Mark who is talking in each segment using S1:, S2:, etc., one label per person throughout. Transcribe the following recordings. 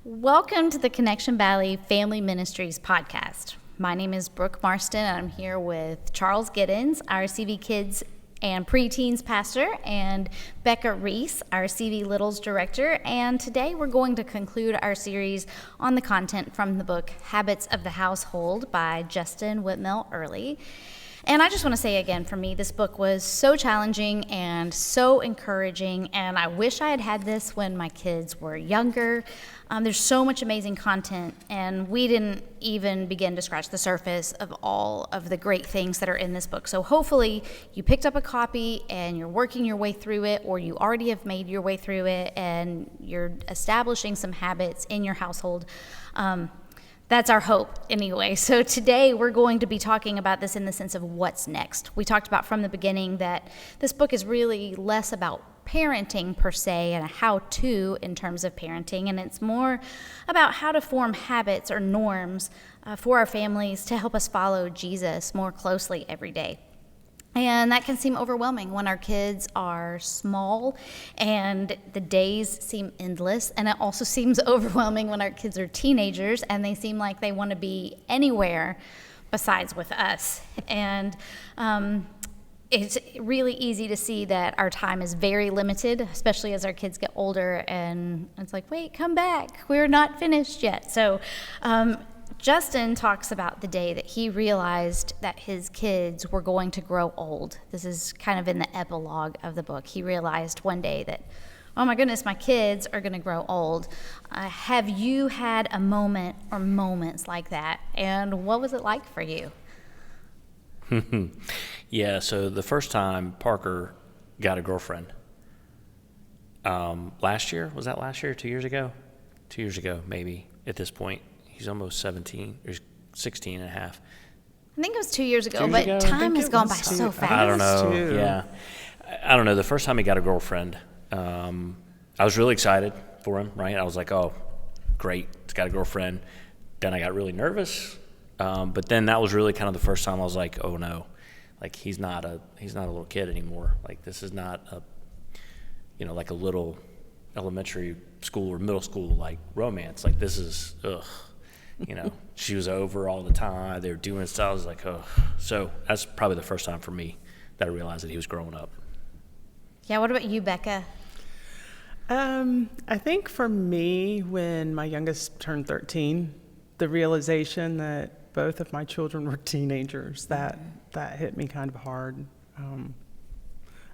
S1: Welcome to the Connection Valley Family Ministries podcast. My name is Brooke Marston, and I'm here with Charles Giddens, our CV Kids and Preteens pastor, and Becca Reese, our CV Littles director. And today we're going to conclude our series on the content from the book Habits of the Household by Justin Whitmel Earley. And I just want to say again, for me, this book was so challenging and so encouraging, and I wish I had had this when my kids were younger. There's so much amazing content, and we didn't even begin to scratch the surface of all of the great things that are in this book. So hopefully you picked up a copy and you're working your way through it, or you already have made your way through it and you're establishing some habits in your household. That's our hope anyway. So today we're going to be talking about this in the sense of what's next. We talked about from the beginning that this book is really less about parenting per se and a how-to in terms of parenting, and it's more about how to form habits or norms for our families to help us follow Jesus more closely every day. And that can seem overwhelming when our kids are small and the days seem endless. And it also seems overwhelming when our kids are teenagers and they seem like they want to be anywhere besides with us. And it's really easy to see that our time is very limited, especially as our kids get older. And it's like, wait, come back. We're not finished yet. So Justin talks about the day that he realized that his kids were going to grow old. This is kind of in the epilogue of the book. He realized one day that, oh my goodness, my kids are going to grow old. Have you had a moment or moments like that? And what was it like for you?
S2: Yeah, so the first time Parker got a girlfriend, last year, was that last year, 2 years ago? 2 years ago, maybe, at this point. He's almost 17, or 16 and a half.
S1: I think it was 2 years ago, but time has gone by so fast.
S2: I don't know, yeah. I don't know, the first time he got a girlfriend, I was really excited for him, right? I was like, oh, great, he's got a girlfriend. Then I got really nervous, but then that was really kind of the first time I was like, oh no, like he's not a little kid anymore. Like this is not like a little elementary school or middle school like romance. Like this is, ugh. She was over all the time. They were doing stuff. I was like, oh. So that's probably the first time for me that I realized that he was growing up.
S1: Yeah, what about you, Becca?
S3: I think for me, when my youngest turned 13, the realization that both of my children were teenagers, that hit me kind of hard. And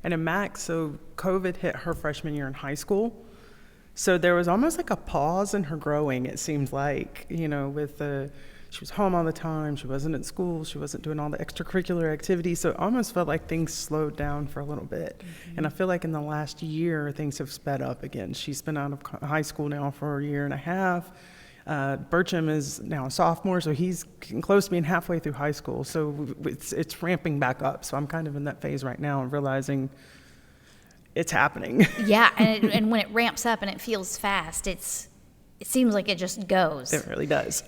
S3: in Max, so COVID hit her freshman year in high school. So there was almost like a pause in her growing, it seemed like, she was home all the time, she wasn't at school, she wasn't doing all the extracurricular activities, so it almost felt like things slowed down for a little bit. Mm-hmm. And I feel like in the last year, things have sped up again. She's been out of high school now for a year and a half. Bertram is now a sophomore, so he's getting close to being halfway through high school, so it's ramping back up. So I'm kind of in that phase right now of realizing it's happening.
S1: Yeah, and when it ramps up and it feels fast, it seems like it just goes.
S3: It really does.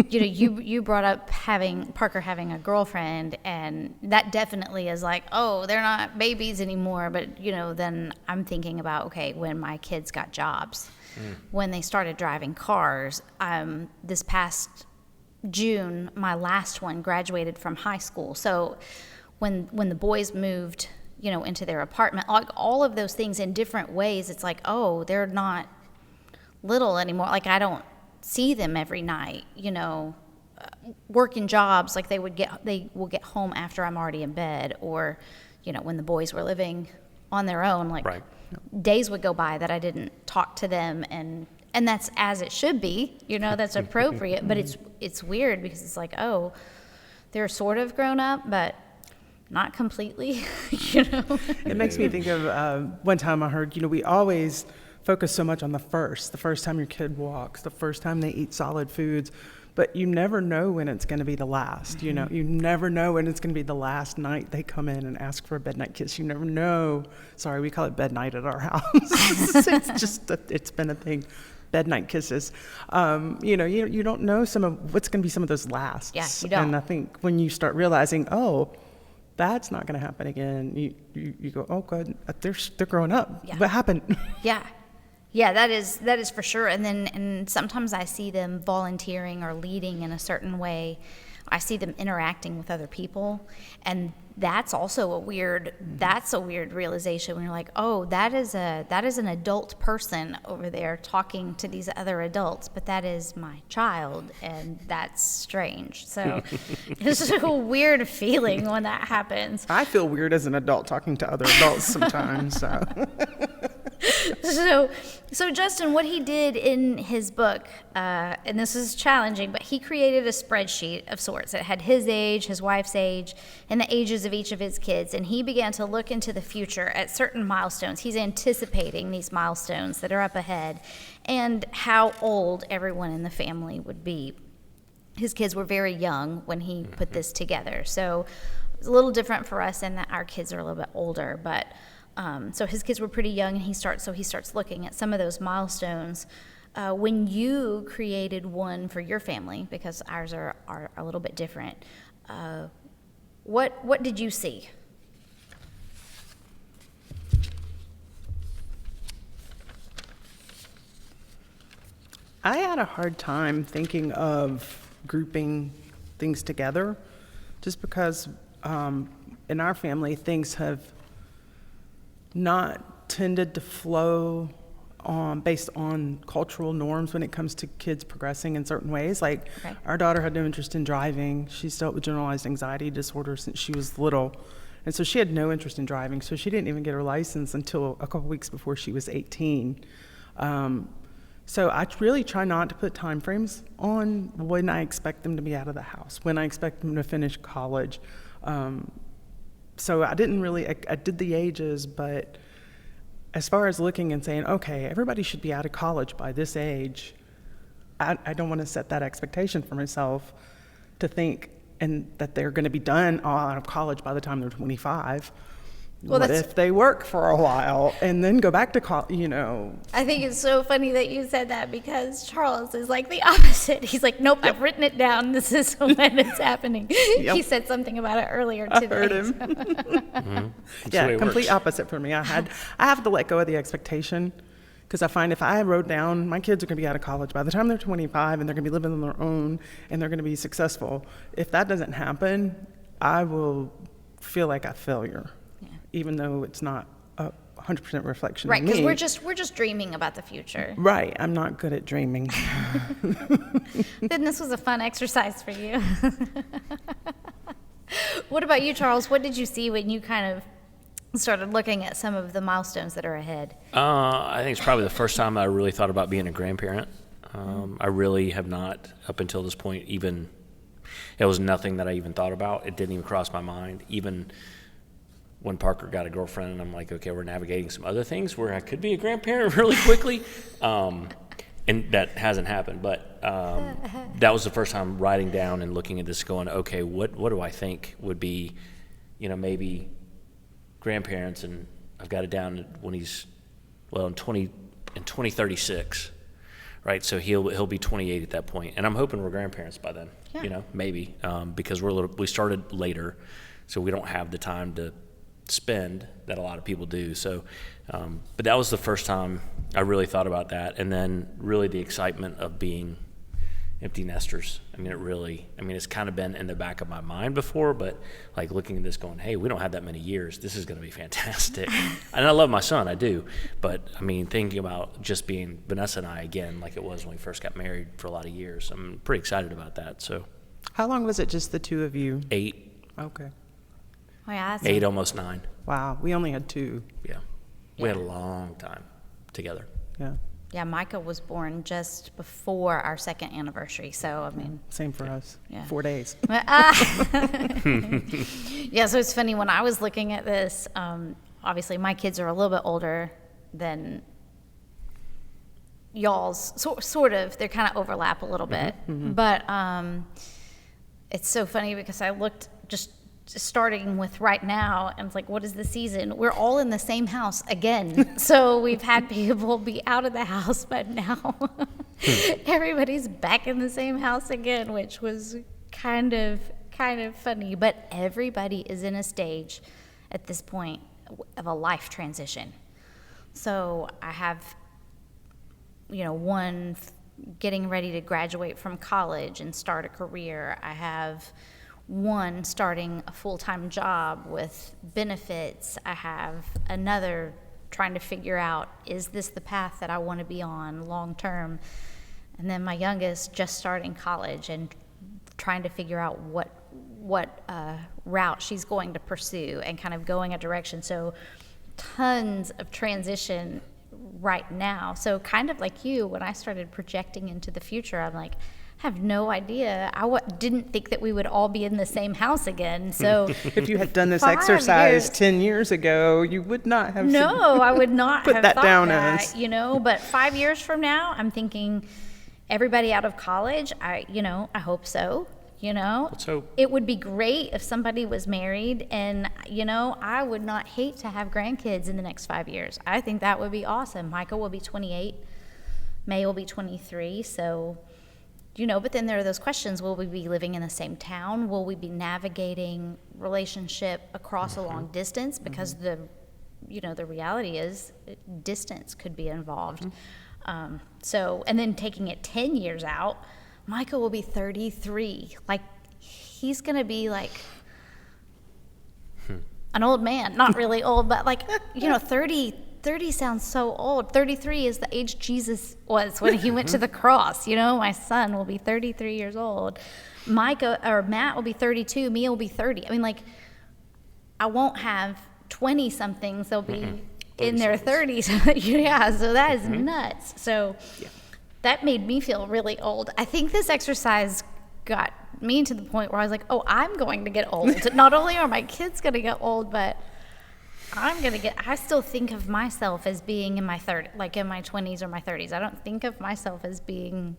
S1: You brought up Parker having a girlfriend, and that definitely is like, oh, they're not babies anymore. But then I'm thinking about, okay, when my kids got jobs, when they started driving cars. This past June, my last one graduated from high school. So when the boys moved into their apartment, like all of those things in different ways, it's like, oh, they're not little anymore. Like I don't see them every night, working jobs, like they will get home after I'm already in bed, or, when the boys were living on their own, like right. Days would go by that I didn't talk to them, and that's as it should be, that's appropriate, but it's weird because it's like, oh, they're sort of grown up, but not completely,
S3: It makes me think of one time I heard, we always focus so much on the first time your kid walks, the first time they eat solid foods, but you never know when it's going to be the last,
S1: Mm-hmm.
S3: You never know when it's going to be the last night they come in and ask for a bed night kiss. You never know. Sorry, we call it bed night at our house. It's been a thing. Bed night kisses. You don't know what's going to be some of those lasts.
S1: Yeah, you don't.
S3: And I think when you start realizing, oh, that's not going to happen again. You go, oh, God, they're growing up.
S1: Yeah.
S3: What happened?
S1: Yeah. Yeah, that is for sure. And sometimes I see them volunteering or leading in a certain way. I see them interacting with other people, and that's also a weird realization when you're like, oh, that is an adult person over there talking to these other adults, but that is my child, and that's strange. So it's a weird feeling when that happens.
S3: I feel weird as an adult talking to other adults sometimes.
S1: So Justin, what he did in his book, and this is challenging, but he created a spreadsheet of sorts. It had his age, his wife's age, and the ages of each of his kids. And he began to look into the future at certain milestones. He's anticipating these milestones that are up ahead and how old everyone in the family would be. His kids were very young when he put this together. So it's a little different for us in that our kids are a little bit older, but so his kids were pretty young, and he starts looking at some of those milestones. When you created one for your family, because ours are a little bit different, what did you see?
S3: I had a hard time thinking of grouping things together, just because in our family things have not tended to flow based on cultural norms when it comes to kids progressing in certain ways. Like,
S1: right.
S3: Our daughter had no interest in driving. She's dealt with generalized anxiety disorder since she was little. And so she had no interest in driving. So she didn't even get her license until a couple weeks before she was 18. So I really try not to put time frames on when I expect them to be out of the house, when I expect them to finish college. So I did the ages, but as far as looking and saying, okay, everybody should be out of college by this age, I don't want to set that expectation for myself to think and that they're going to be done out of college by the time they're 25.
S1: Well,
S3: what if they work for a while and then go back to college,
S1: I think it's so funny that you said that, because Charles is like the opposite. He's like, nope, I've written it down. This is when it's happening.
S3: Yep.
S1: He said something about it earlier today.
S3: I heard him.
S2: Mm-hmm.
S3: Yeah, complete opposite for me. I have to let go of the expectation, because I find if I wrote down my kids are going to be out of college by the time they're 25 and they're going to be living on their own and they're going to be successful, if that doesn't happen, I will feel like a failure. Even though it's not a 100% reflection
S1: Right,
S3: of me.
S1: because we're just dreaming about the future.
S3: Right, I'm not good at dreaming.
S1: Then this was a fun exercise for you. What about you, Charles? What did you see when you kind of started looking at some of the milestones that are ahead?
S2: I think it's probably the first time I really thought about being a grandparent. I really have not, up until this point, it was nothing that I even thought about. It didn't even cross my mind. Even when Parker got a girlfriend, and I'm like, okay, we're navigating some other things where I could be a grandparent really quickly. And that hasn't happened. But that was the first time writing down and looking at this going, okay, what do I think would be, maybe grandparents, and I've got it down when he's, in 2036, right? So he'll be 28 at that point. And I'm hoping we're grandparents by then, maybe, because we started later, so we don't have the time to spend that a lot of people do. So, but that was the first time I really thought about that. And then really the excitement of being empty nesters. It's kind of been in the back of my mind before, but like looking at this going, hey, we don't have that many years. This is going to be fantastic. And I love my son, I do. But thinking about just being Vanessa and I again, like it was when we first got married for a lot of years, I'm pretty excited about that. So,
S3: How long was it just the two of you?
S2: 8.
S3: Okay.
S1: Oh, yeah,
S2: 8, almost 9.
S3: Wow, we only had 2.
S2: Yeah. We had a long time together.
S3: Yeah.
S1: Yeah, Micah was born just before our second anniversary, so
S3: Same for us.
S1: Yeah.
S3: 4 days.
S1: Yeah, so it's funny, when I was looking at this, obviously my kids are a little bit older than y'all's, sort of, they kind of overlap a little bit. Mm-hmm. But it's so funny because I looked just starting with right now, and it's like, what is the season? We're all in the same house again. So we've had people be out of the house, but now everybody's back in the same house again, which was kind of funny. But everybody is in a stage at this point of a life transition. So I have one getting ready to graduate from college and start a career. I have one starting a full-time job with benefits. I have another trying to figure out, is this the path that I want to be on long term? And then my youngest just starting college and trying to figure out what route she's going to pursue and kind of going a direction. So tons of transition right now. So kind of like you, when I started projecting into the future, I'm like, I have no idea. I didn't think that we would all be in the same house again. So
S3: if you had done this exercise 10 years ago, you would not have.
S1: No, I would not
S3: put
S1: have
S3: that
S1: thought
S3: down
S1: that,
S3: as.
S1: But 5 years from now, I'm thinking everybody out of college. I hope so.
S2: Let's hope.
S1: It would be great if somebody was married, and I would not hate to have grandkids in the next 5 years. I think that would be awesome. Michael will be 28, May will be 23, so but then there are those questions: will we be living in the same town? Will we be navigating relationship across a long distance? Because the reality is distance could be involved. And then taking it 10 years out, Michael will be 33. Like, he's going to be like an old man. Not really old, but 30 sounds so old. 33 is the age Jesus was when he went to the cross. My son will be 33 years old. Matt will be 32. Mia will be 30. I won't have 20-somethings. They'll be in their 30s. Yeah, so that is nuts. So that made me feel really old. I think this exercise got me to the point where I was like, oh, I'm going to get old. Not only are my kids going to get old, but I still think of myself as being in my 30s, like in my 20s or my 30s. I don't think of myself as being,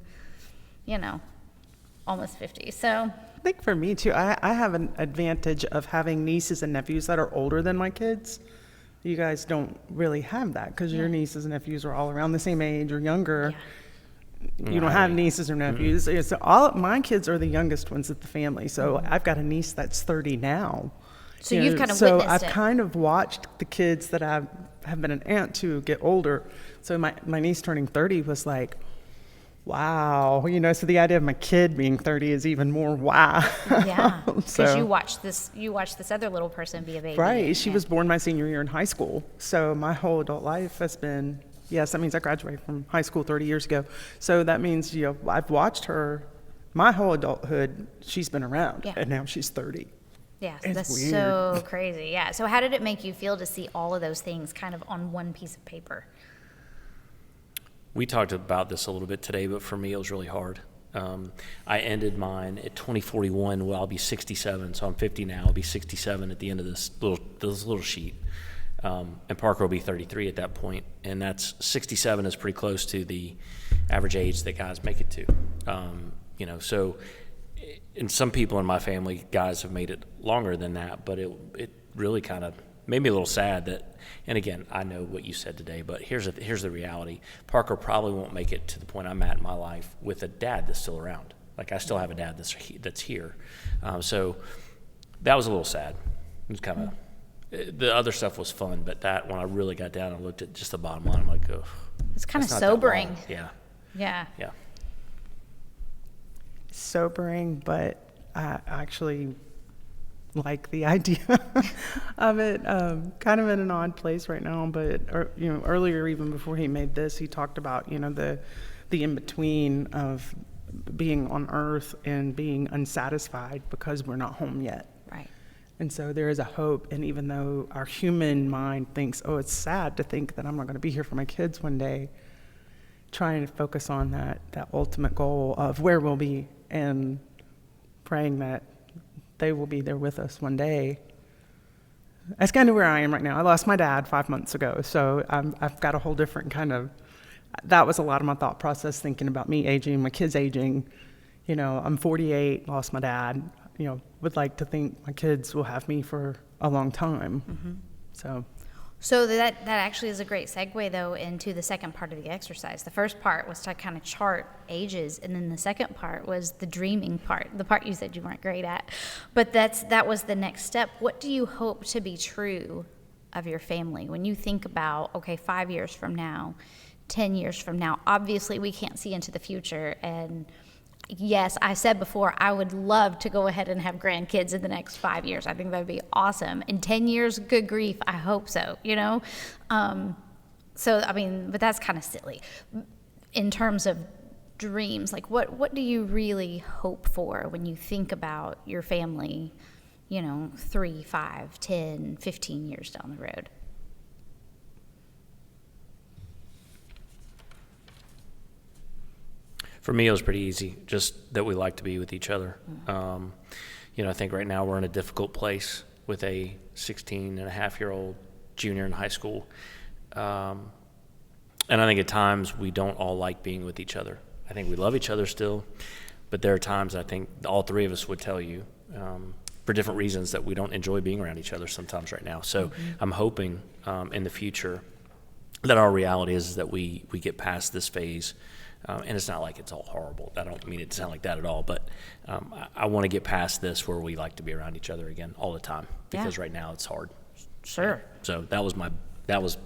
S1: almost 50. So
S3: I think for me too, I have an advantage of having nieces and nephews that are older than my kids. You guys don't really have that because your nieces and nephews are all around the same age or younger. Yeah. You don't have nieces or nephews. So all my kids are the youngest ones of the family. So I've got a niece that's 30 now.
S1: So you've kind of witnessed
S3: I've
S1: it.
S3: kind of watched the kids that I have been an aunt to get older. So my niece turning 30 was like, wow. So the idea of my kid being 30 is even more wow.
S1: Yeah, because you watched this other little person be a baby.
S3: Right. She was born my senior year in high school. So my whole adult life has been, yes, that means I graduated from high school 30 years ago. So that means, I've watched her my whole adulthood. She's been around, and now she's 30.
S1: Yeah,
S3: it's
S1: that's
S3: weird.
S1: So crazy. Yeah. So how did it make you feel to see all of those things kind of on one piece of paper?
S2: We talked about this a little bit today, but for me, it was really hard. I ended mine at 2041. Well, I'll be 67, so I'm 50 now. I'll be 67 at the end of this little sheet. And Parker will be 33 at that point. And that's 67 is pretty close to the average age that guys make it to. So and some people in my family, guys, have made it longer than that, but it really kind of made me a little sad that, and again, I know what you said today, but here's the reality. Parker probably won't make it to the point I'm at in my life with a dad that's still around. Like, I still have a dad that's here. So that was a little sad. It was kind of, the other stuff was fun, but that, when I really got down and looked at just the bottom line, I'm like, oh.
S1: It's kind of sobering.
S2: Yeah.
S1: Yeah.
S2: Yeah.
S3: Sobering, but I actually like the idea of it. Kind of in an odd place right now, but earlier, even before he made this, he talked about the in between of being on earth and being unsatisfied because we're not home yet.
S1: Right.
S3: And so there is a hope, and even though our human mind thinks, oh, it's sad to think that I'm not going to be here for my kids one day, trying to focus on that ultimate goal of where we'll be and praying that they will be there with us one day. That's kind of where I am right now. I lost my dad 5 months ago, so I've got a whole different kind of, that was a lot of my thought process, thinking about me aging, my kids aging. I'm 48, lost my dad, would like to think my kids will have me for a long time. Mm-hmm.
S1: So that actually is a great segue, though, into the second part of the exercise. The first part was to kind of chart ages, and then the second part was the dreaming part, the part you said you weren't great at. But that was the next step. What do you hope to be true of your family when you think about, okay, 5 years from now, 10 years from now? Obviously, we can't see into the future. And yes, I said before, I would love to go ahead and have grandkids in the next 5 years. I think that would be awesome. In 10 years, good grief, I hope so, you know? So, I mean, but that's kind of silly. In terms of dreams, like what do you really hope for when you think about your family, 3, 5, 10, 15 years down the road?
S2: For me, it was pretty easy, just that we like to be with each other. I think right now we're in a difficult place with a 16-and-a-half-year-old junior in high school. And I think at times we don't all like being with each other. I think we love each other still, but there are times I think all three of us would tell you, for different reasons, that we don't enjoy being around each other sometimes right now. So I'm hoping in the future that our reality is that we get past this phase. And it's not like it's all horrible. I don't mean it to sound like that at all, but I want to get past this where we like to be around each other again all the time, because right now it's hard.
S1: Sure.
S2: So that was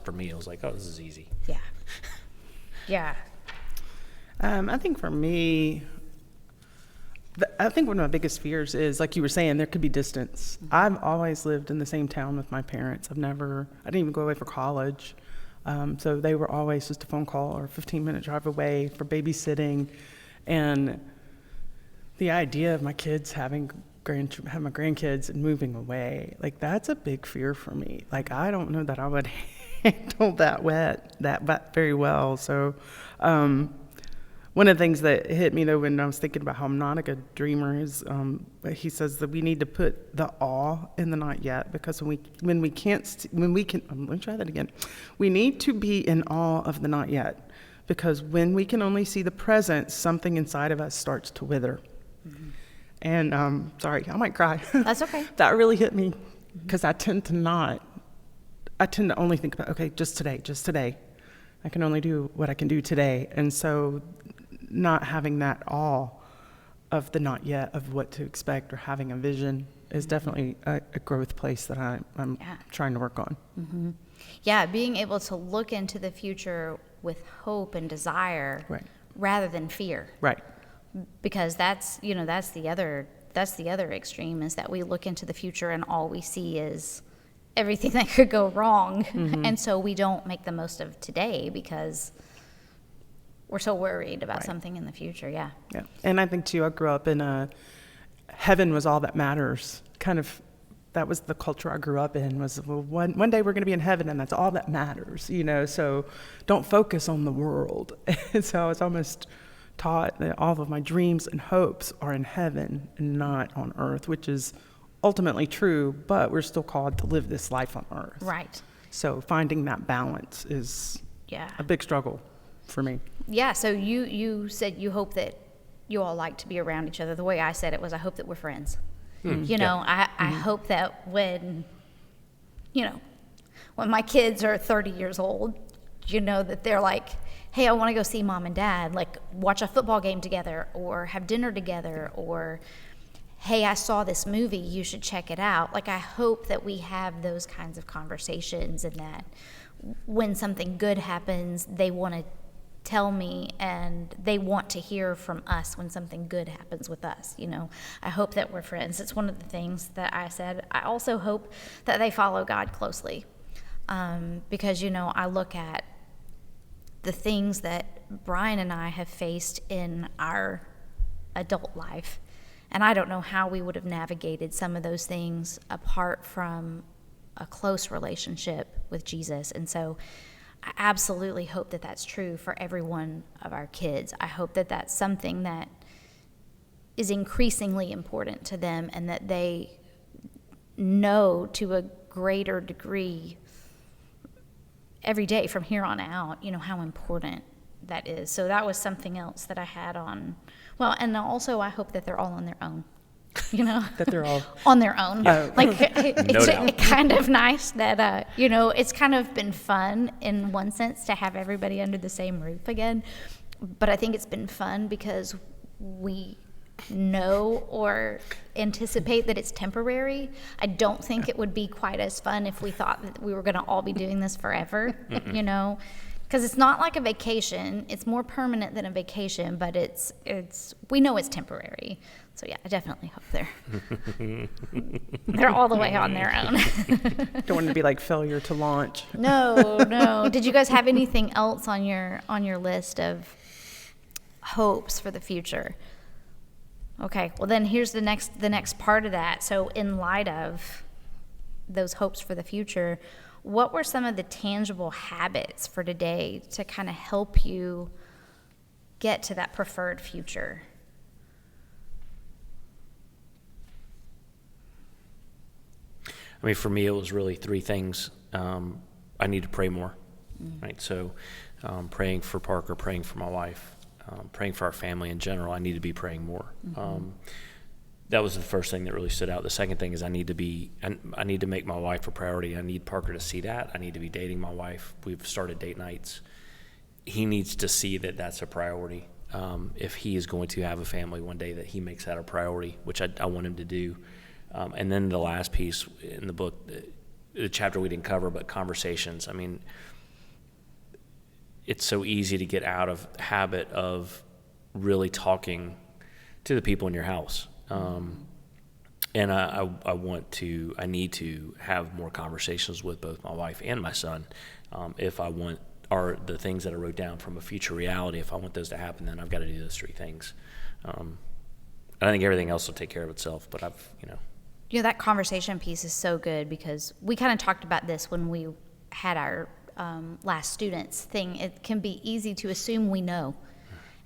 S2: for me. I was like, oh, this is easy.
S1: Yeah. Yeah.
S3: I think for me, I think one of my biggest fears is, like you were saying, there could be distance. I've always lived in the same town with my parents. I didn't even go away for college. So they were always just a phone call or a 15-minute drive away for babysitting. And the idea of my kids having my grandkids and moving away, like, that's a big fear for me. Like, I don't know that I would handle that very well. So one of the things that hit me, though, when I was thinking about how I'm not a good dreamer is he says that we need to put the awe in the not yet, because we need to be in awe of the not yet, because when we can only see the present, something inside of us starts to wither. Mm-hmm. And sorry, I might cry.
S1: That's okay.
S3: That really hit me, because I tend to only think about, okay, just today. I can only do what I can do today. And so not having that awe of the not yet, of what to expect, or having a vision is definitely a growth place that I'm trying to work on. Mm-hmm.
S1: Yeah, being able to look into the future with hope and desire, right, rather than fear.
S3: Right.
S1: Because that's the other extreme, is that we look into the future and all we see is everything that could go wrong. Mm-hmm. And so we don't make the most of today because we're so worried about something in the future. Yeah.
S3: And I think too, I grew up in heaven was all that matters. Kind of, that was the culture I grew up in, was, well, one day we're going to be in heaven and that's all that matters, so don't focus on the world. And so I was almost taught that all of my dreams and hopes are in heaven and not on earth, which is ultimately true, but we're still called to live this life on earth.
S1: Right.
S3: So finding that balance is a big struggle for me.
S1: Yeah, so you said you hope that you all like to be around each other. The way I said it was, I hope that we're friends. I hope that when my kids are 30 years old, that they're like, hey, I want to go see mom and dad, like watch a football game together or have dinner together, or hey, I saw this movie, you should check it out. Like, I hope that we have those kinds of conversations, and that when something good happens, they want to tell me, and they want to hear from us when something good happens with us. I hope that we're friends. It's one of the things that I said. I also hope that they follow God closely, because, I look at the things that Brian and I have faced in our adult life, and I don't know how we would have navigated some of those things apart from a close relationship with Jesus. And so I absolutely hope that that's true for every one of our kids. I hope that that's something that is increasingly important to them, and that they know to a greater degree every day from here on out, how important that is. So that was something else that I had on. Well, and also I hope that they're all on their own,
S3: That they're all
S1: on their own. It's kind of nice that, it's kind of been fun in one sense to have everybody under the same roof again. But I think it's been fun because we know or anticipate that it's temporary. I don't think it would be quite as fun if we thought that we were going to all be doing this forever, Because it's not like a vacation. It's more permanent than a vacation, but we know it's temporary. So yeah, I definitely hope they're all the way on their own.
S3: Don't want it to be like failure to launch.
S1: No. Did you guys have anything else on your list of hopes for the future? Okay, well then here's the next part of that. So in light of those hopes for the future, what were some of the tangible habits for today to kind of help you get to that preferred future?
S2: I mean, for me, it was really three things. I need to pray more, right? So praying for Parker, praying for my wife, praying for our family in general. I need to be praying more. That was the first thing that really stood out. The second thing is I need to make my wife a priority. I need Parker to see that. I need to be dating my wife. We've started date nights. He needs to see that that's a priority. If he is going to have a family one day, that he makes that a priority, which I want him to do. And then the last piece in the book, the chapter we didn't cover, but conversations. I mean, it's so easy to get out of the habit of really talking to the people in your house. And I need to have more conversations with both my wife and my son. If I want, the things that I wrote down from a future reality, if I want those to happen, then I've got to do those three things. I think everything else will take care of itself, but
S1: that conversation piece is so good, because we kind of talked about this when we had our last students thing. It can be easy to assume we know.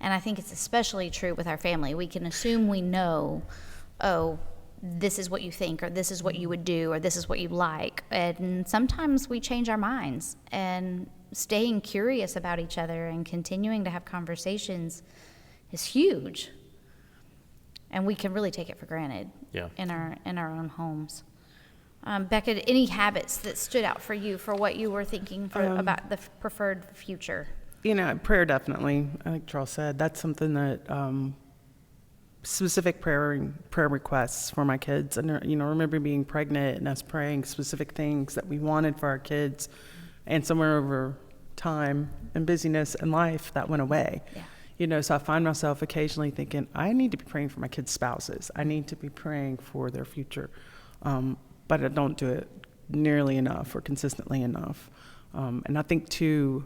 S1: And I think it's especially true with our family. We can assume we know, oh, this is what you think, or this is what you would do, or this is what you like. And sometimes we change our minds. And staying curious about each other and continuing to have conversations is huge. And we can really take it for granted in our own homes. Becca, any habits that stood out for you for what you were thinking about the preferred future?
S3: Prayer definitely. Like Charles said, that's something that specific prayer requests for my kids. And I remember being pregnant and us praying specific things that we wanted for our kids, and somewhere over time and busyness in life that went away. Yeah. So I find myself occasionally thinking, I need to be praying for my kids' spouses. I need to be praying for their future. But I don't do it nearly enough or consistently enough. And I think, too,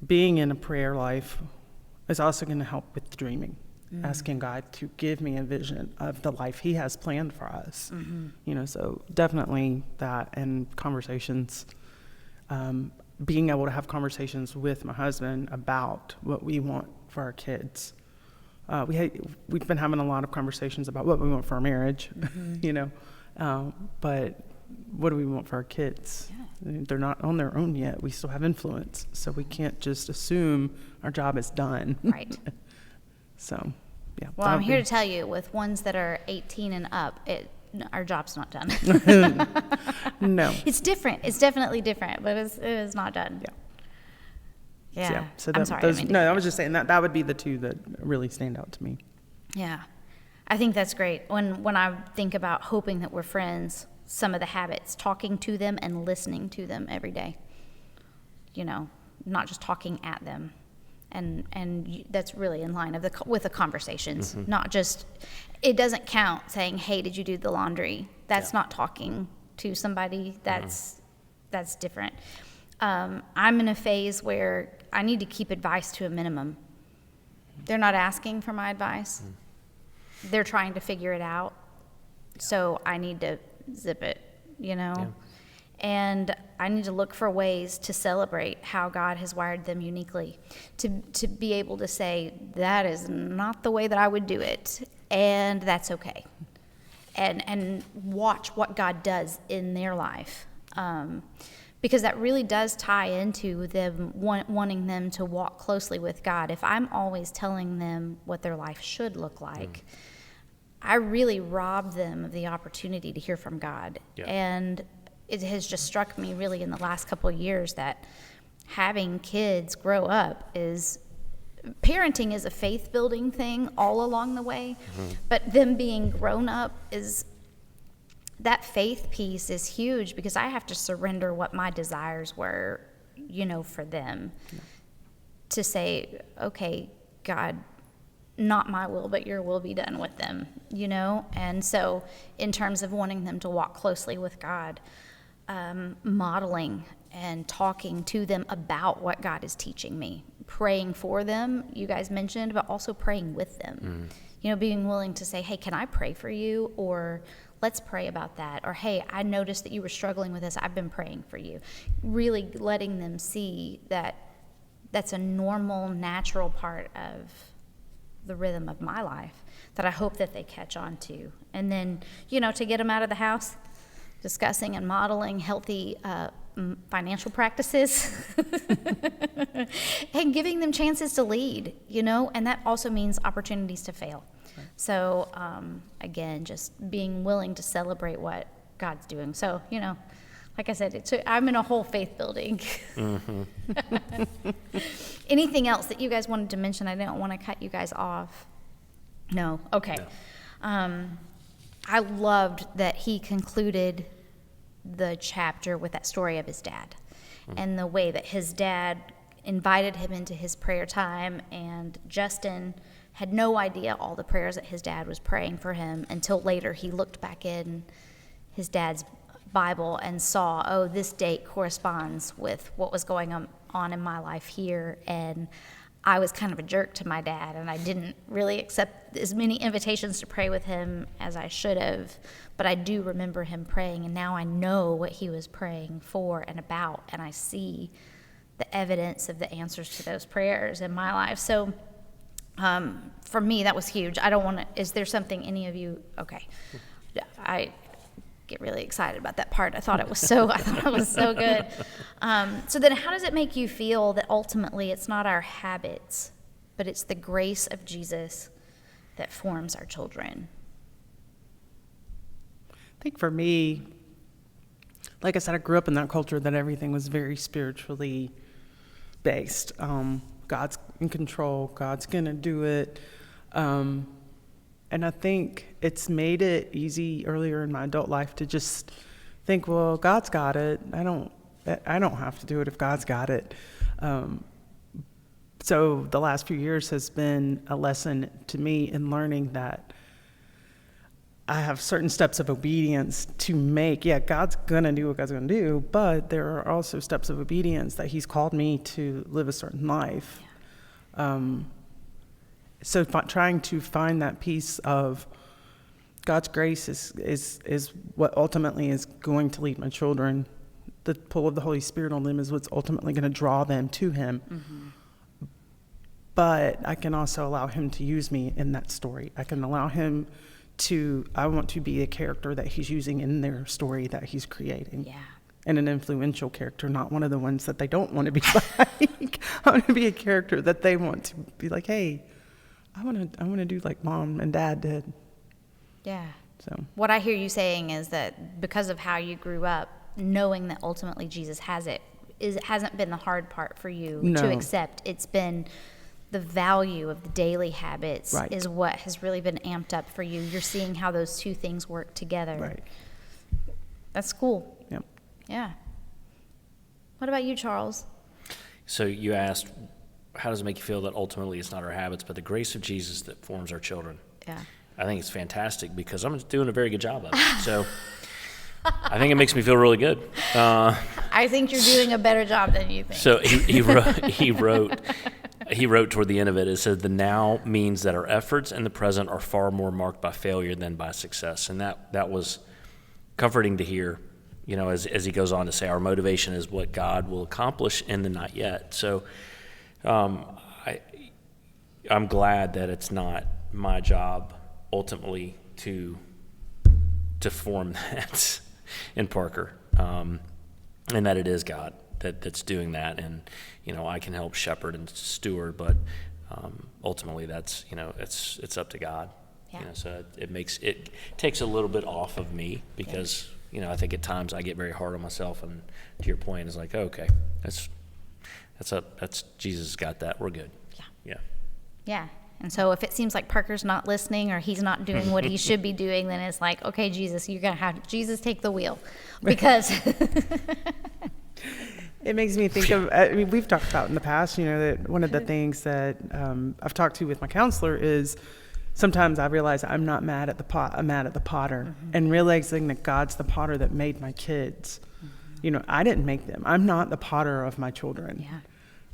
S3: being in a prayer life is also going to help with dreaming, asking God to give me a vision of the life He has planned for us. So definitely that, and conversations, being able to have conversations with my husband about what we want for our kids. We've been having a lot of conversations about what we want for our marriage, but what do we want for our kids? Yeah. They're not on their own yet. We still have influence, so we can't just assume our job is done.
S1: Right.
S3: So, yeah.
S1: Well, I'm here to tell you, with ones that are 18 and up, our job's not done.
S3: No.
S1: It's different. It's definitely different, but it is not done. Yeah. Yeah.
S3: So
S1: I'm sorry.
S3: I was just saying that would be the two that really stand out to me.
S1: Yeah. I think that's great. When I think about hoping that we're friends, some of the habits, talking to them and listening to them every day, not just talking at them. And that's really in line with the conversations, not just, it doesn't count saying, hey, did you do the laundry? That's not talking to somebody. That's different. I'm in a phase where I need to keep advice to a minimum. They're not asking for my advice. They're trying to figure it out. So I need to zip it, Yeah. And I need to look for ways to celebrate how God has wired them uniquely, to be able to say, that is not the way that I would do it, and that's okay. And watch what God does in their life. Because that really does tie into them wanting them to walk closely with God. If I'm always telling them what their life should look like, I really rob them of the opportunity to hear from God. Yeah. And it has just struck me really in the last couple of years that having kids grow up parenting is a faith-building thing all along the way, but them being grown up that faith piece is huge, because I have to surrender what my desires were, for them. To say, okay, God, not my will, but your will be done with them, And so in terms of wanting them to walk closely with God, modeling and talking to them about what God is teaching me, praying for them, you guys mentioned, but also praying with them. Being willing to say, hey, can I pray for you? Or let's pray about that. Or, hey, I noticed that you were struggling with this. I've been praying for you. Really letting them see that that's a normal, natural part of the rhythm of my life that I hope that they catch on to. And then, to get them out of the house, discussing and modeling healthy financial practices and giving them chances to lead, and that also means opportunities to fail. Right. So, again, just being willing to celebrate what God's doing. So, like I said, I'm in a whole faith building. Anything else that you guys wanted to mention? I didn't want to cut you guys off. No? Okay. No. I loved that he concluded the chapter with that story of his dad and the way that his dad invited him into his prayer time, and Justin had no idea all the prayers that his dad was praying for him until later he looked back in his dad's Bible and saw, oh, this date corresponds with what was going on in my life here, and I was kind of a jerk to my dad, and I didn't really accept as many invitations to pray with him as I should have, but I do remember him praying, and now I know what he was praying for and about, and I see the evidence of the answers to those prayers in my life. So for me, that was huge. I don't want to, is there something any of you, okay, I get really excited about that part. I thought it was so good. So then how does it make you feel that ultimately it's not our habits, but it's the grace of Jesus that forms our children?
S3: I think for me, like I said, I grew up in that culture that everything was very spiritually based. God's in control. God's going to do it. And I think it's made it easy earlier in my adult life to just think, well, God's got it. I don't have to do it if God's got it. So the last few years has been a lesson to me in learning that I have certain steps of obedience to make. Yeah, God's going to do what God's going to do, but there are also steps of obedience that he's called me to live a certain life. So trying to find that piece of God's grace is what ultimately is going to lead my children. The pull of the Holy Spirit on them is what's ultimately going to draw them to him. Mm-hmm. But I can also allow him to use me in that story. I can allow him I want to be a character that he's using in their story that he's creating. Yeah. And an influential character, not one of the ones that they don't want to be like. I want to be a character that they want to be like, hey, I want to do like mom and dad did. Yeah. So
S1: what I hear you saying is that because of how you grew up, knowing that ultimately Jesus hasn't been the hard part for you to accept. It's been the value of the daily habits is what has really been amped up for you. You're seeing how those two things work together. Right. That's cool. Yep. Yeah. What about you, Charles?
S2: So you asked, how does it make you feel that ultimately it's not our habits, but the grace of Jesus that forms our children? Yeah. I think it's fantastic because I'm doing a very good job of it. So I think it makes me feel really good.
S1: I think you're doing a better job than you think.
S2: So he wrote toward the end of it, it said, the now means that our efforts in the present are far more marked by failure than by success. And that was comforting to hear, as he goes on to say, our motivation is what God will accomplish in the not yet. So I'm glad that it's not my job ultimately to form that in Parker, and that it is God that's doing that, and I can help shepherd and steward, but ultimately that's it's up to God. Yeah. So it takes a little bit off of me because I think at times I get very hard on myself, and to your point is like, okay, that's Jesus got that, we're good.
S1: Yeah. And so if it seems like Parker's not listening or he's not doing what he should be doing, then it's like, okay, Jesus, you're going to have Jesus take the wheel because
S3: It makes me think of, I mean, we've talked about in the past, that one of the things that I've talked to with my counselor is sometimes I realize I'm not mad at the pot, I'm mad at the potter, and realizing that God's the potter that made my kids. I didn't make them. I'm not the potter of my children.
S1: Yeah.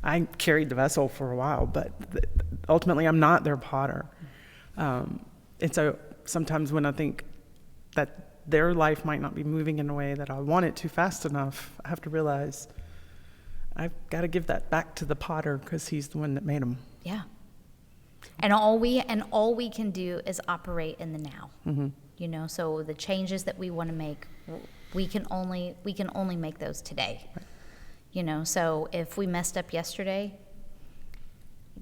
S3: I carried the vessel for a while, but ultimately I'm not their potter. And so sometimes when I think that their life might not be moving in a way that I want it to fast enough, I have to realize I've got to give that back to the potter because he's the one that made them.
S1: Yeah. And all we can do is operate in the now. So the changes that we want to make, we can only make those today. Right. So if we messed up yesterday,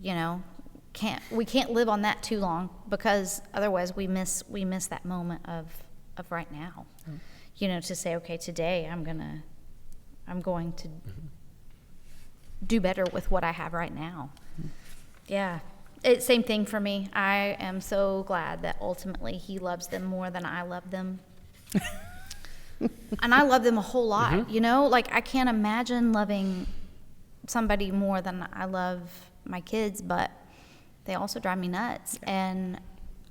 S1: we can't live on that too long, because otherwise we miss that moment of right now. To say, okay, today I'm going to do better with what I have right now. Yeah. It's same thing for me. I am so glad that ultimately he loves them more than I love them. And I love them a whole lot, I can't imagine loving somebody more than I love my kids, but they also drive me nuts. And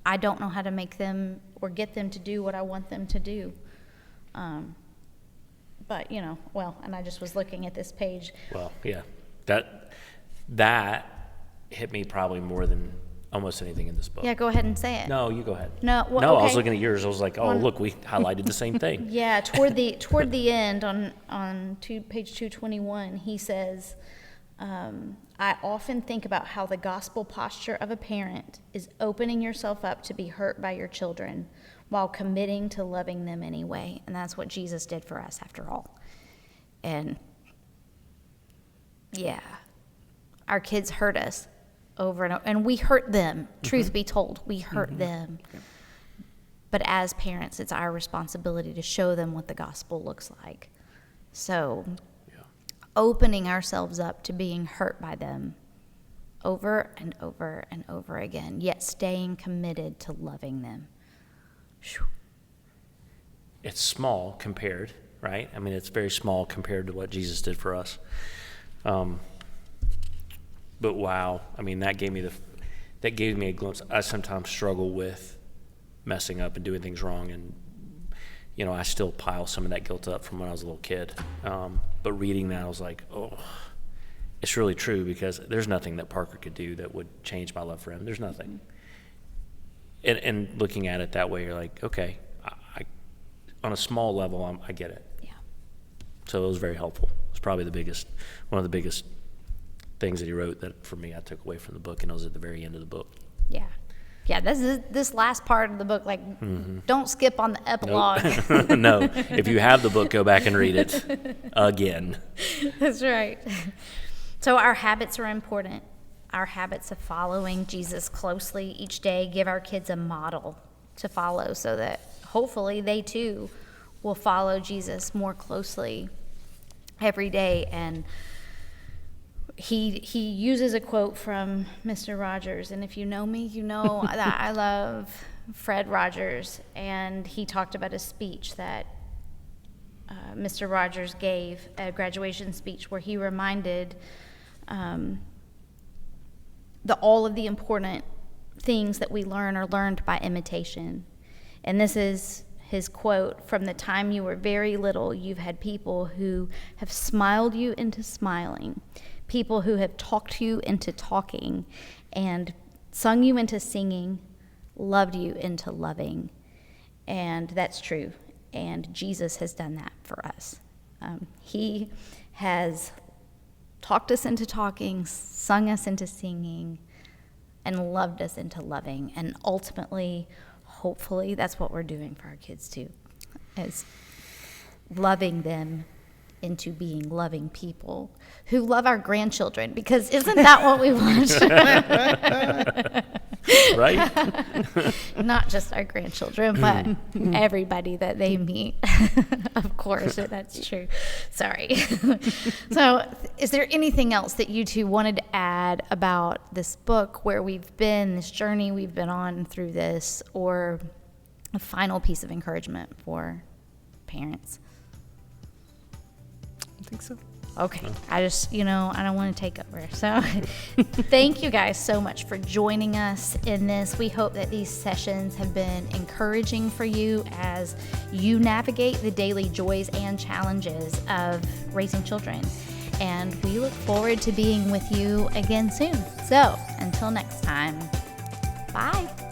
S1: I don't know how to make them or get them to do what I want them to do. But, and I just was looking at this page.
S2: Well, yeah. That hit me probably more than almost anything in this book.
S1: Yeah, go ahead and say it.
S2: No, you go ahead.
S1: No, well,
S2: no,
S1: okay.
S2: I was looking at yours. I was like, look, we highlighted the same thing.
S1: Yeah, toward the end on page 221, he says, I often think about how the gospel posture of a parent is opening yourself up to be hurt by your children while committing to loving them anyway. And that's what Jesus did for us after all. And yeah, our kids hurt us over and over, and we hurt them. Truth be told, we hurt them. Yeah. But as parents, it's our responsibility to show them what the gospel looks like. So opening ourselves up to being hurt by them over and over and over again, yet staying committed to loving them. Whew.
S2: It's small compared, right? I mean, it's very small compared to what Jesus did for us. But wow, I mean, that gave me a glimpse. I sometimes struggle with messing up and doing things wrong, and I still pile some of that guilt up from when I was a little kid. But reading that, I was like, oh, it's really true, because there's nothing that Parker could do that would change my love for him. There's nothing. And looking at it that way, you're like, okay, I on a small level, I get it.
S1: Yeah. So
S2: it was very helpful. It was probably one of the biggest things that he wrote that for me I took away from the book, and it was at the very end of the book.
S1: Yeah. Yeah, this last part of the book, don't skip on the epilogue.
S2: Nope. No, if you have the book, go back and read it again.
S1: That's right. So our habits are important. Our habits of following Jesus closely each day give our kids a model to follow, so that hopefully they too will follow Jesus more closely every day. And he uses a quote from Mr. Rogers, and if you know me, you know that I love Fred Rogers, and he talked about a speech that Mr. Rogers gave, a graduation speech, where he reminded all of the important things that we learn are learned by imitation. And this is his quote: "From the time you were very little, you've had people who have smiled you into smiling, people who have talked you into talking, and sung you into singing, loved you into loving." And that's true. And Jesus has done that for us. He has talked us into talking, sung us into singing, and loved us into loving. And ultimately, hopefully, that's what we're doing for our kids too, is loving them into being loving people who love our grandchildren, because isn't that what we want?
S2: Right?
S1: Not just our grandchildren, but everybody that they meet. Of course, that's true. Sorry. So is there anything else that you two wanted to add about this book, where we've been, this journey we've been on through this, or a final piece of encouragement for parents?
S3: I think so.
S1: Okay. I just, I don't want to take over. So thank you guys so much for joining us in this. We hope that these sessions have been encouraging for you as you navigate the daily joys and challenges of raising children. And we look forward to being with you again soon. So until next time, bye.